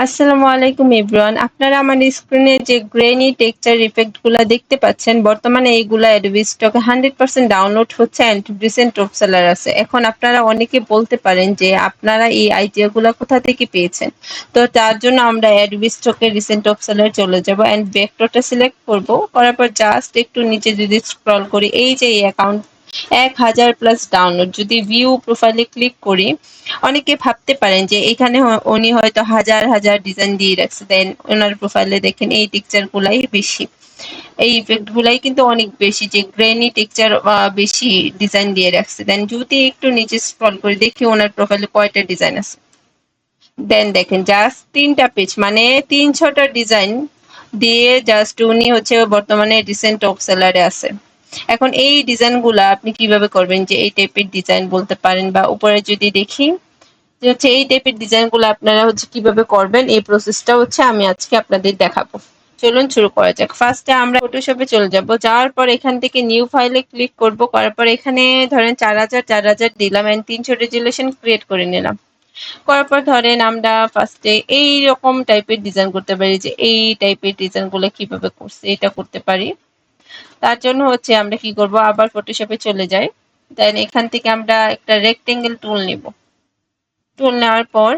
আসসালামু আলাইকুম এভরিওয়ান। আপনারা আমার স্ক্রিনে যে গ্রেনি টেক্সচার ইফেক্ট গুলা দেখতে পাচ্ছেন, বর্তমানে এইগুলা অ্যাডোবি স্টকে 100% ডাউনলোড হচ্ছে অ্যান্ড রিসেন্ট টপ সেলার আছে। এখন আপনারা অনেকে বলতে পারেন যে আপনারা এই আইডিয়া গুলা কোথা থেকে পেয়েছেন। তো তার জন্য আমরা অ্যাডোবি স্টকে রিসেন্ট টপ সেলার চলে যাব অ্যান্ড ভেক্টরটা সিলেক্ট করব। করার পর জাস্ট একটু নিচে যদি স্ক্রল করি, এই যে এই অ্যাকাউন্ট 1000+ ডাউনলোড, যদি ভিউ প্রোফাইলে ক্লিক করি, অনেকে ভাবতে পারেন যে এখানে উনি হয়তো হাজার হাজার ডিজাইন দিয়ে রাখছে, দেন ওনার প্রোফাইলে দেখেন এই টেক্সচার গুলাই বেশি, এই ইফেক্ট গুলাই কিন্তু অনেক বেশি, যে গ্রেনি টেক্সচার বেশি ডিজাইন দিয়ে রাখছে। দেন যদি একটু নিচে স্ক্রল করে দেখি ওনার প্রোফাইলে কয়টা ডিজাইন আছে, দেন দেখেন জাস্ট 3টা পেজ, মানে 3-6টা ডিজাইন দিয়ে জাস্ট উনি হচ্ছে বর্তমানে রিসেন্ট টপ সেলারে আছে। এখন এই ডিজাইন গুলা আপনি কিভাবে করবেন, যে এই টাইপের ডিজাইন বলতে পারেন, বা উপরে যদি দেখি যে হচ্ছে এই টাইপের ডিজাইন গুলো আপনারা হচ্ছে কিভাবে করবেন, এই প্রসেসটা হচ্ছে আমি আজকে আপনাদের দেখাবো। চলুন শুরু করা যাক। ফার্স্টে আমরা ফটোশপে চলে যাব, যাওয়ার পর এখান থেকে নিউ ফাইলে ক্লিক করব। করার পর এখানে ধরেন 4000 দিলাম এন্ড 300 রেজুলেশন ক্রিয়েট করে নিলাম। করার পর ধরেন আমরা ফার্স্টে এই রকম টাইপের ডিজাইন করতে পারি, যে এই টাইপের ডিজাইন গুলো কিভাবে করছে এটা করতে পারি। তার জন্য হচ্ছে আমরা কি করব, আবার ফটোশপে চলে যাই। দেন এখান থেকে আমরা একটা রেক্টেঙ্গেল টুল নিব। টুল নেওয়ার পর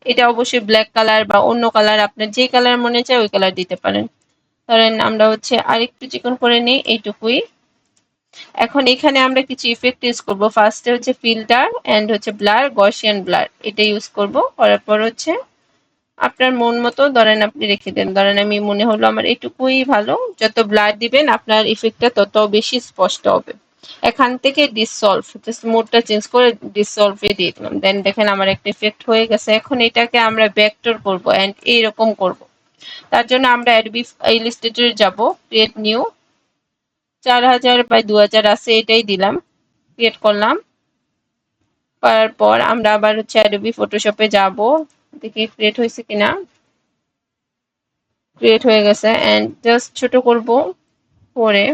এটা অবশ্যই ব্ল্যাক কালার বা অন্য কালার, আপনার যে কালার মনে চায় ওই কালার দিতে পারেন। ধরেন আমরা হচ্ছে আরেকটু চিকন করে নিই, এইটুকুই। এখন এখানে আমরা কিছু ইফেক্ট ইউজ করব। ফার্স্টে হচ্ছে ফিল্টার এন্ড হচ্ছে ব্লার, গসিয়ান ব্লার, এটা ইউজ করব। করার পর হচ্ছে আপনার মন মতো ধরেন আপনি রেখে দেন। ধরেন আমি মনে হলো আমার এটুকুই ভালো, যত ব্লার দিবেন আপনার ইফেক্টটা তত বেশি স্পষ্ট হবে। এখান থেকে ডিসলভ, জাস্ট মোডটা চেঞ্জ করে ডিসলভে দিয়ে দিলাম। দেন দেখেন আমার একটা ইফেক্ট হয়ে গেছে। এখন এটাকে আমরা ভেক্টর করব এন্ড এইরকম করব। তার জন্য আমরা অ্যাডোবি ইলাস্ট্রেটরে যাব, ক্রিয়েট নিউ, 4000/2000 আছে এটাই দিলাম, ক্রিয়েট করলাম। করার পর আমরা আবার হচ্ছে অ্যাডোবি ফটোশপে যাব, দেখি ক্রিয়েট হয়েছে কিনা। ক্রিয়েট হয়ে গেছে এন্ড জাস্ট ছোট করব করে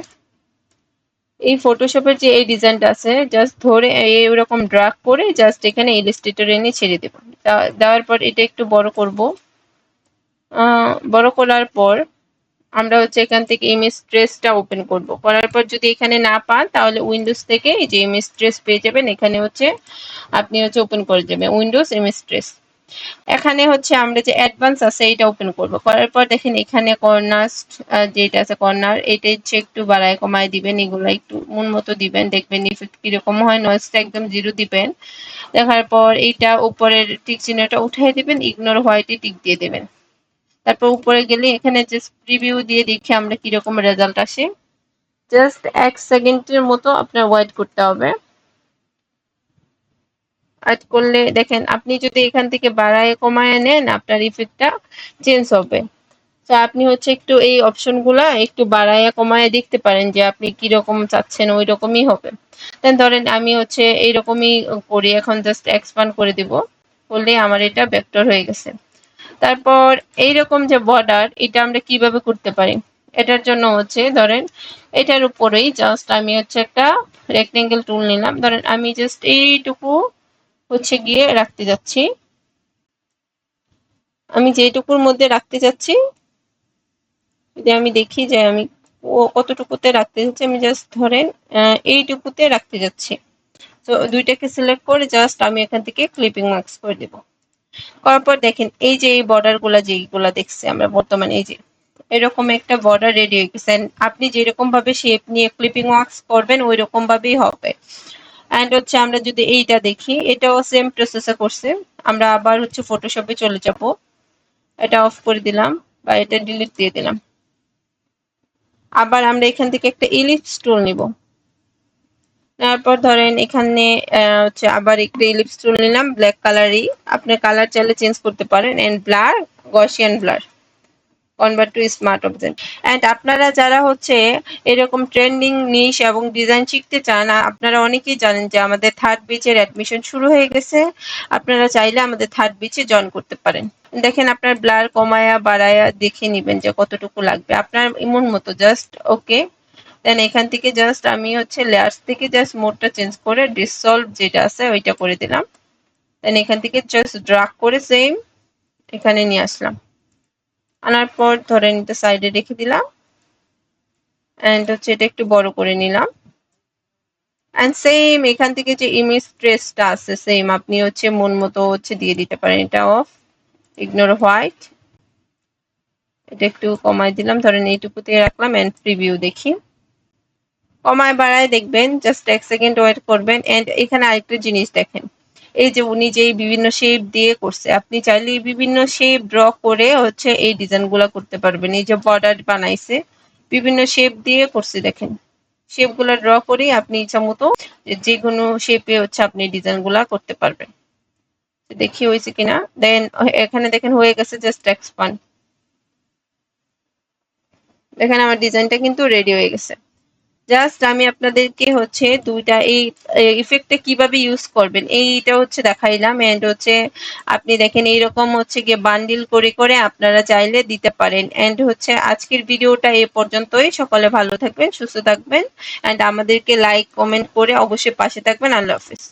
এই ফটোশপের যে এই ডিজাইনটা আছে জাস্ট ধরে এইরকম ড্র্যাগ করে জাস্ট এখানে ইলাস্ট্রেটরে এনে ছেড়ে দেব। দেওয়ার পর এটা একটু বড় করব। বড় করার পর আমরা হচ্ছে এখান থেকে ইমেজ ট্রেসটা ওপেন করব। করার পর যদি এখানে না পান তাহলে উইন্ডোজ থেকে এই যে ইমেজ ট্রেস পেয়ে যাবেন, এখানে হচ্ছে আপনি হচ্ছে ওপেন করে দেবেন উইন্ডোজ ইমেজ ট্রেস। এখানে হচ্ছে আমরা যে অ্যাডভান্স আছে এটা ওপেন করব। করার পর দেখেন এখানে কর্নার, যেটা আছে কর্নার, এটা হচ্ছে একটু বাড়ায় কমায় দিবেন, এগুলো একটু মন মতো দিবেন, দেখবেন ইফেক্ট কিরকম হয়। নয়েজটা একদম 0 দিবেন। দেখার পর এইটা উপরের টিক চিহ্নটা উঠিয়ে দিবেন, ইগনোর হোয়াইটে টিক দিয়ে দেবেন। তারপর উপরে গেলে এখানে জাস্ট প্রিভিউ দিয়ে দেখি আমরা কিরকম রেজাল্ট আসে। জাস্ট 1 সেকেন্ডের মতো আপনার ওয়েট করতে হবে। ওয়েট করলে দেখেন আপনি যদি এখান থেকে বাড়ায় কমায় নেন আপনার ইফেক্টটা চেঞ্জ হবে। তো আপনি হচ্ছে একটু এই অপশনগুলা একটু বাড়ায় কমায় দেখতে পারেন যে আপনি কিরকম চাচ্ছেন, ওই রকমই হবে। দেন ধরেন আমি হচ্ছে এইরকমই করি, এখন জাস্ট এক্সপান্ড করে দিব, করলে আমার এটা ভেক্টর হয়ে গেছে। তারপর এইরকম যে বর্ডার, এটা আমরা কিভাবে করতে পারি, এটার জন্য হচ্ছে ধরেন এটার উপরেই জাস্ট আমি হচ্ছে একটা রেক্টেঙ্গেল টুল নিলাম। ধরেন আমি জাস্ট এইটুকু হচ্ছে গিয়ে রাখতে যাচ্ছি, আমি যেটুকুর মধ্যে রাখতে যাচ্ছি যদি আমি দেখি যে আমি কতটুকুতে রাখতে যাচ্ছি, আমি জাস্ট ধরেন এইটুকুতে রাখতে যাচ্ছি। তো দুইটাকে সিলেক্ট করে জাস্ট আমি এখান থেকে ক্লিপিং মার্কস করে দেব। করার পর দেখেন এই যে এই বর্ডার গুলা যেগুলা দেখছি আমরা বর্তমানে, এই যে এরকম একটা বর্ডার রেডি হয়ে গেছে। আপনি যেরকম ভাবে শেপ নিয়ে ক্লিপিং ওয়ার্কস করবেন ওই রকম ভাবেই হবে। এন্ড হচ্ছে আমরা যদি এইটা দেখি, এটাও সেম প্রসেসে করছে। আমরা আবার হচ্ছে ফটোশপে চলে যাব, এটা অফ করে দিলাম বা এটা ডিলিট দিয়ে দিলাম। আবার আমরা এখান থেকে একটা ইলিপস টুল নিব। তারপর ধরেন এখানে হচ্ছে আবার একটা ইলিপস টুল নিলাম, ব্ল্যাক কালারই, আপনি কালার চাইলে চেঞ্জ করতে পারেন। And blur, Gaussian blur, convert to smart object. And আপনারা যারা হচ্ছে এরকম ট্রেন্ডিং নিশ এবং ডিজাইন শিখতে চান, আপনারা অনেকেই জানেন যে আমাদের থার্ড ব্যাচের অ্যাডমিশন শুরু হয়ে গেছে। আপনারা চাইলে আমাদের থার্ড ব্যাচে জয়েন করতে পারেন। দেখেন আপনার ব্লার কমায়া বাড়ায়া দেখে নেবেন যে কতটুকু লাগবে আপনার ইমন মতো, জাস্ট ওকে। দেন এখান থেকে জাস্ট আমি হচ্ছে লেয়ার্স থেকে জাস্ট মোডটা চেঞ্জ করে ডিসলভ যেটা আছে ওইটা করে দিলাম। দেন এখান থেকে জাস্ট ড্রাগ করে সেম এখানে নিয়ে আসলাম, আনার পর ধরে নিতে সাইডে রেখে দিলাম এন্ড হচ্ছে এটা একটু বড় করে নিলাম। এন্ড সেম এখান থেকে যে ইমেজ ট্রেসটা আছে সেম আপনি হচ্ছে মন মতো হচ্ছে দিয়ে দিতে পারেন। এটা অফ, ইগনোর হোয়াইট, এটা একটু কমাই দিলাম, ধরেন এইটুকুতে রাখলাম এন্ড প্রিভিউ দেখি। কমায় বাড়ায় দেখবেন, জাস্ট 1 সেকেন্ড ওয়েট করবেন। এন্ড এখানে আরেকটা জিনিস দেখেন, এই যে উনি যে বিভিন্ন শেপ দিয়ে করছে, আপনি চাইলে বিভিন্ন শেপ ড্র করে হচ্ছে এই ডিজাইন গুলা করতে পারবেন। এই যে বর্ডার বানাইছে বিভিন্ন শেপ দিয়ে করছে, দেখেন শেপ গুলা ড্র করে আপনি ইচ্ছা মতো যে কোনো শেপে হচ্ছে আপনি ডিজাইন গুলা করতে পারবেন। দেখি হয়েছে কিনা, দেন এখানে দেখেন হয়ে গেছে, জাস্ট এক্সপান্ড। দেখেন আমার ডিজাইনটা কিন্তু রেডি হয়ে গেছে। জাস্ট আমি আপনাদেরকে হচ্ছে দুইটা এই ইফেক্টটা কিভাবে ইউজ করবেন এইটা হচ্ছে দেখাইলাম। এন্ড হচ্ছে আপনি দেখেন এইরকম হচ্ছে গিয়ে বান্ডিল করে করে আপনারা চাইলে দিতে পারেন। এন্ড হচ্ছে আজকের ভিডিওটা এ পর্যন্তই। সকলে ভালো থাকবেন, সুস্থ থাকবেন, এন্ড আমাদেরকে লাইক কমেন্ট করে অবশ্যই পাশে থাকবেন। আল্লাহ হাফিজ।